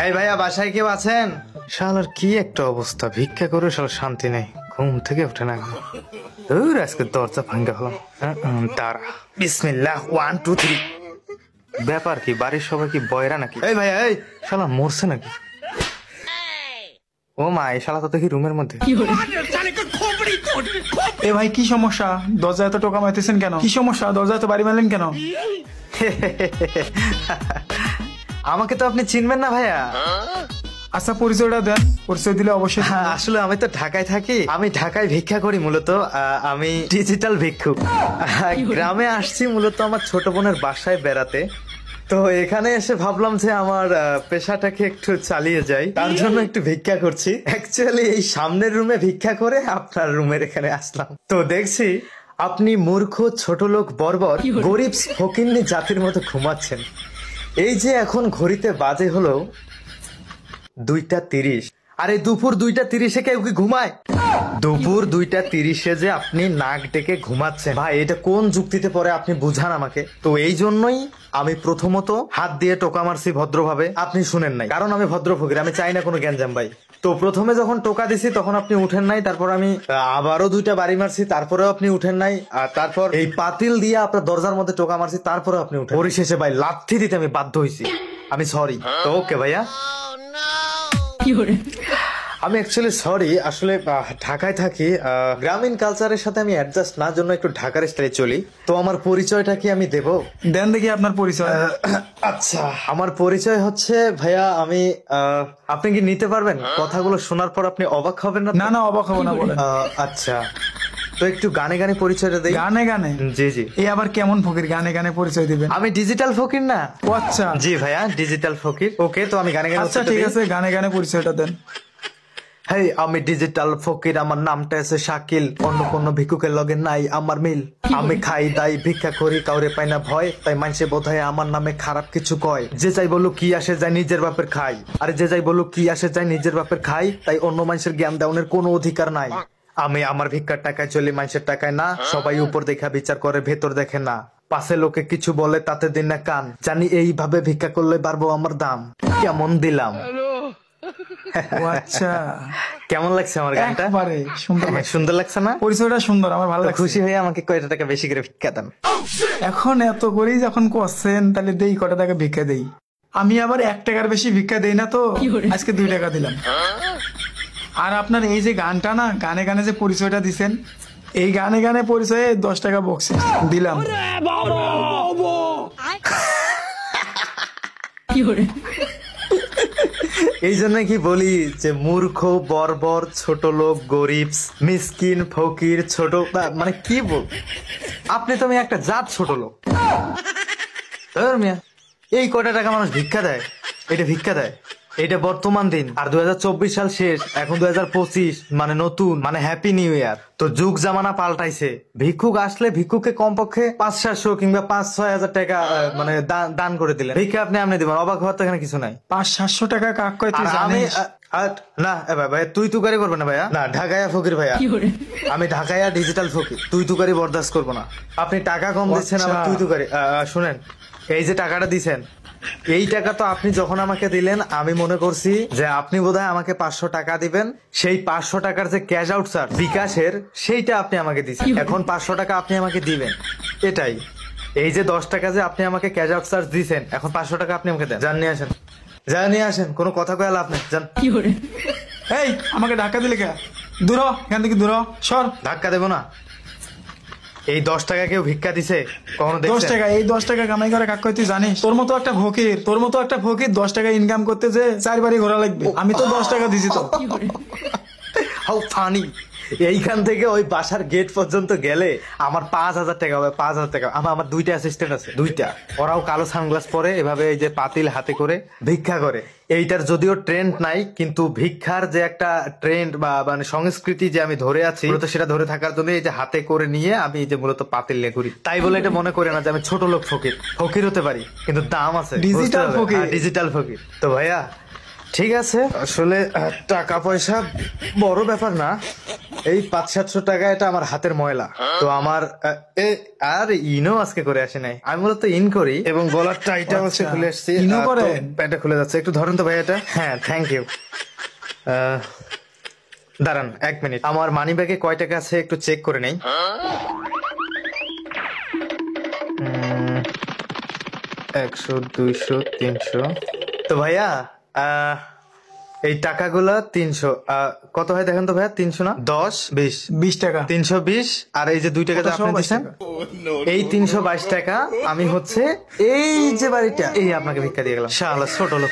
এই ভাইয়া বাসায় কেউ আছেন? শালার কি একটা অবস্থা, ভিক্ষা করে শালা শান্তি নেই, ঘুম থেকে উঠে না। দূর আজকে দরজা ভাঙ্গা হলো। দাঁড়া, বিসমিল্লাহ, 1 2 3। ব্যাপার কি, বাড়ির সবাই কি বয়রা নাকি? এই ভাইয়া, এই শালা মরছে নাকি? ও মা, এই শালা তো দেখি রুমের মধ্যে। এ ভাই কি সমস্যা? দরজায় তো টোকা মারতেছেন কেন? কি সমস্যা? দরজায় তো বাড়ি মারলেন কেন? আমাকে তো আপনি চিনবেন না ভাইয়া। আচ্ছা পরিচয়টা দেন, পরিচয় দিলে অবশ্যই। আসলে আমি তো ঢাকায় থাকি, আমি ঢাকায় ভিক্ষা করি মূলত। আমি ডিজিটাল ভিক্ষুক। গ্রামে আসছি মূলত আমার ছোট বোনের বাসায় বেড়াতে। তো এখানে এসে ভাবলাম যে আমার পেশাটাকে একটু চালিয়ে যাই, তার জন্য একটু ভিক্ষা করছি। অ্যাকচুয়ালি এই সামনের রুমে ভিক্ষা করে আপনার রুমের এখানে আসলাম। তো দেখছি আপনি মূর্খ, ছোট লোক, বর্বর, গরিব ফকিন্নি জাতির মতো ঘুমাচ্ছেন। এই যে এখন ঘড়িতে বাজে হলো 2টা 30। আরে দুপুর 2টা 30-এ কেউ কি ঘুমায়? দুপুর 2টা 30-এ যে আপনি নাক ডেকে ঘুমাচ্ছেন, ভাই এটা কোন যুক্তিতে পরে আপনি বুঝান আমাকে। তো এই জন্যই আমি প্রথমত হাত দিয়ে টোকা মারছি ভদ্রভাবে, আপনি শুনেন নাই, কারণ আমি ভদ্র ফকির, আমি চাই না কোনো গ্যাঞ্জাম ভাই। তো প্রথমে যখন টোকা দিছি তখন আপনি উঠেন নাই, তারপর আমি আবারও 2টা বাড়ি মারছি, তারপরেও আপনি উঠেন নাই, আর তারপর এই পাতিল দিয়ে আপনার দরজার মধ্যে টোকা মারছি, তারপরেও আপনি উঠেন। পরিশেষে ভাই লাথি দিতে আমি বাধ্য হয়েছি। আমি সরি। তো ওকে ভাইয়া, আমি অ্যাকচুয়ালি সরি, আসলে ঢাকায় থাকি, গ্রামীণ কালচারের সাথে আমি অ্যাডজাস্ট না, জন্য একটু ঢাকার স্টাইলে চলি। তো আমার পরিচয়টা কি আমি দেব? দেন দেখি আপনার পরিচয়। আচ্ছা, আমার পরিচয় হচ্ছে ভাইয়া, আমি আপনি কি নিতে পারবেন? কথাগুলো শোনার পর আপনি অবাক হবেন না? না না, অবাক হবো না, বলেন। আচ্ছা, তো একটু গানে গানে পরিচয়টা দেই। গানে গানে? জি জি। এই আবার কেমন ফকির গানে গানে পরিচয় দিবেন? আমি ডিজিটাল ফকির না? ও আচ্ছা, জি ভাইয়া, ডিজিটাল ফকির। ওকে, তো আমি গানে গানে। আচ্ছা ঠিক আছে, গানে গানে পরিচয়টা দেন। হেই, আমি ডিজিটাল ফকির, আমার নামটা আছে শাকিল, অন্য কোনো ভিক্ষুকের লগে নাই আমার মিল। আমি খাই দাই ভিক্ষা করি, কাউরে পাই না ভয়, তাই মানুষে বোধহয় আমার নামে খারাপ কিছু কয়। যে যাই বলুক কি আসে যায় নিজের বাপের খাই, আরে যে যাই বলুক কি আসে যায় নিজের বাপের খাই, তাই অন্য মানুষের জ্ঞান দেওয়ানোর কোনো অধিকার নাই। আমি আমার ভিক্ষার টাকায় চলি, মানুষের টাকায় না। সবাই উপর দেখা বিচার করে, ভেতর দেখে না। পাশে লোকে কিছু বলে তাতে দিন না কান, জানি এইভাবে ভিক্ষা করলে বাড়বো আমার দাম। কেমন দিলাম? আচ্ছা, কেমন লাগছে আমার গানটা? সুন্দর লাগছে না? পরিচয়টা সুন্দর, আমার ভালো লাগছে। খুশি হয়ে আমাকে কয়টা টাকা বেশি করে ভিক্ষা দেন। এখন এত করেই যখন করছেন, তাহলে দেই, কটা টাকা ভিক্ষা দেই। আমি আবার 1 টাকার বেশি ভিক্ষা দেই না, তো আজকে 2 টাকা দিলাম। আর আপনার এই যে গানটা না, গানে গানে যে পরিচয়টা দিছেন, এই গানে গানে পরিচয়ে 10 টাকা বক্সিস দিলাম। এই জন্য কি বলি যে মূর্খ, বর্বর, ছোট লোক, গরিব, মিসকিন, ফকির, ছোট, মানে কি বল, আপনি তো আমি একটা জাত ছোট লোক। এই কয়টা টাকা মানুষ ভিক্ষা দেয়, এটা ভিক্ষা দেয়, এটা বর্তমান দিন। আর 2024 সাল শেষ, এখন 2025, মানে নতুন, মানে হ্যাপি নিউ ইয়ার। তো যুগ জামানা পাল্টাইছে। ভিক্ষুক আসলে ভিক্ষুককে কমপক্ষে 500-700 কিংবা 5-6 হাজার টাকা মানে দান করে দিলেন, ভিক্ষা আপনি দিবেন। অবাক হওয়ার তো এখানে কিছু নাই। 500-700 টাকা কাক কয় তুই জানিস? না ভাই, তুই তুকারি করবে না ভাইয়া, না ঢাকায়া ফকির ভাইয়া, আমি ঢাকায়া ডিজিটাল ফকির, তুই তুকারি বরদাস্ত করবো না। আপনি টাকা কম দিচ্ছেন, আবার তুই তুকারি। শুনেন, এই যে টাকাটা দিচ্ছেন, এই টাকা তো আপনি যখন আমাকে দিলেন, আমি মনে করছি যে আপনি বোধহয় আমাকে 500 টাকা দিবেন। সেই 500 টাকার যে ক্যাশ আউট স্যার বিকাশের, সেইটা আপনি আমাকে দিচ্ছেন। এখন 500 টাকা আপনি আমাকে দিবেন, এটাই। এই যে 10 টাকা যে আপনি আমাকে ক্যাশ আউট চার্জ দিচ্ছেন, এখন 500 টাকা আপনি আমাকে দেন। যান নিয়ে আসেন, যা নিয়ে আসেন, কোনো কথা কয়ে লাভ নেই, যান। এই আমাকে ধাক্কা দিলে কে? দূর হ, এখান থেকে দূর হ, সর। ধাক্কা দেবো না। এই 10 টাকা কেউ ভিক্ষা দিছে কখনো? 10 টাকা, এই 10 টাকা কামাই করে কাক কয় তুই জানিস? তোর মতো একটা ফকির 10 টাকা ইনকাম করতে যে 4 বাড়ি ঘোরা লাগবে। আমি তো 10 টাকা দিছি তো। How funny. এইখান থেকে ওই বাসার গেট পর্যন্ত গেলে আমার 5,000 টাকা হবে, 5,000 টাকা। আমার 2টা অ্যাসিস্ট্যান্ট আছে, 2টা। ওরাও কালো সানগ্লাস পরে, এভাবে এই যে পাতিল হাতে করে ভিক্ষা করে। এইটার যদিও ট্রেন্ড নাই, কিন্তু ভিক্ষার যে একটা ট্রেন্ড বা মানে সংস্কৃতি যে আমি ধরে আছি, মূলত সেটা ধরে থাকার জন্য এই যে হাতে করে নিয়ে আমি এই যে মূলত পাতিল নিয়ে ঘুরি। তাই বলে এটা মনে করে না যে আমি ছোট লোক ফকির হতে পারি, কিন্তু দাম আছে, ডিজিটাল ফকির। ডিজিটাল ফকির। তো ভাইয়া ঠিক আছে, আসলে টাকা পয়সা বড় ব্যাপার না, এই 500-700 টাকা এটা আমার হাতের ময়লা। তো আমার আর ইনও আজকে করে আসে নাই, আমি মূলত ইন করি এবং গলার টাইটা হচ্ছে খুলে আসছি। ইনও করেন? প্যান্টটা খুলে যাচ্ছে, একটু ধরেন তো ভাই এটা। হ্যাঁ, থ্যাংক ইউ। দাঁড়ান 1 মিনিট, আমার মানি ব্যাগে কয় টাকা আছে একটু চেক করে নেই। 100, 200, 300। তো ভাইয়া এই টাকাগুলা 300 কত হয় দেখেন তো ভাইয়া? 300 না 10, 20? 20 টাকা। 320। আর এই যে 2 টাকা যে আপনি 122 দিচ্ছেন, টাকা। এই 322 টাকা আমি হচ্ছে এই যে বাড়িটা এই আপনাকে ভিক্ষা দিয়ে গেলাম। শালা ছোট লোক।